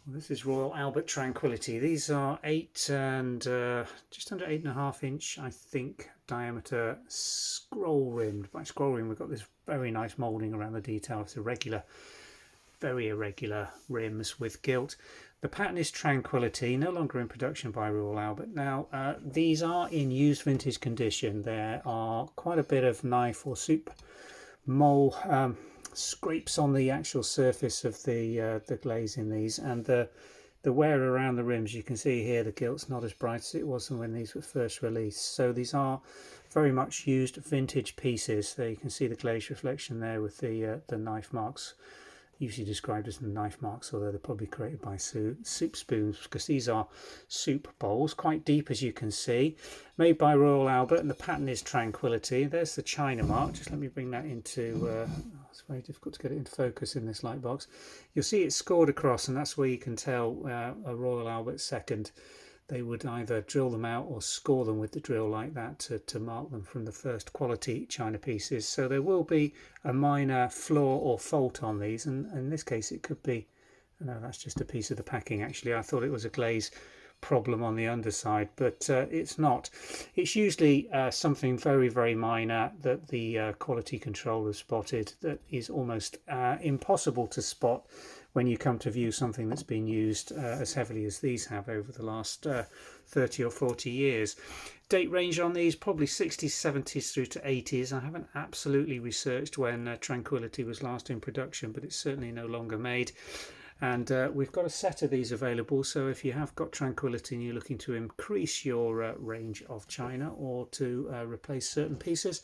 Well, this is Royal Albert Tranquillity. These are 8 and just under 8.5 inch, I think, diameter scroll rimmed. By scroll rim, we've got this very nice moulding around the detail. It's irregular, very irregular rims with gilt. The pattern is Tranquillity, no longer in production by Royal Albert. Now, these are in used vintage condition. There are quite a bit of knife or soup mole scrapes on the actual surface of the glaze in these, and the wear around the rims. You can see here the gilt's not as bright as it was when these were first released. So these are very much used vintage pieces. There you can see the glaze reflection there with the knife marks, usually described as the knife marks, although they're probably created by soup spoons, because these are soup bowls, quite deep as you can see, made by Royal Albert, and the pattern is Tranquillity. There's the China mark. Just let me bring that into it's very difficult to get it into focus in this light box. You'll see it's scored across, and that's where you can tell a Royal Albert second. They would either drill them out or score them with the drill like that to mark them from the first quality china pieces. So there will be a minor flaw or fault on these, and in this case it could be, no, that's just a piece of the packing actually. I thought it was a glaze problem on the underside, but it's not. It's usually something very, very minor that the quality control has spotted that is almost impossible to spot when you come to view something that's been used as heavily as these have over the last 30 or 40 years. Date range on these, probably 60s, 70s through to 80s. I haven't absolutely researched when Tranquillity was last in production, but it's certainly no longer made. And we've got a set of these available, so if you have got Tranquillity and you're looking to increase your range of china or to replace certain pieces,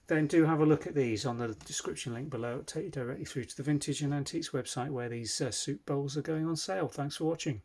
then do have a look at these on the description link below. It'll take you directly through to the Vintage and Antiques website where these soup bowls are going on sale. Thanks for watching.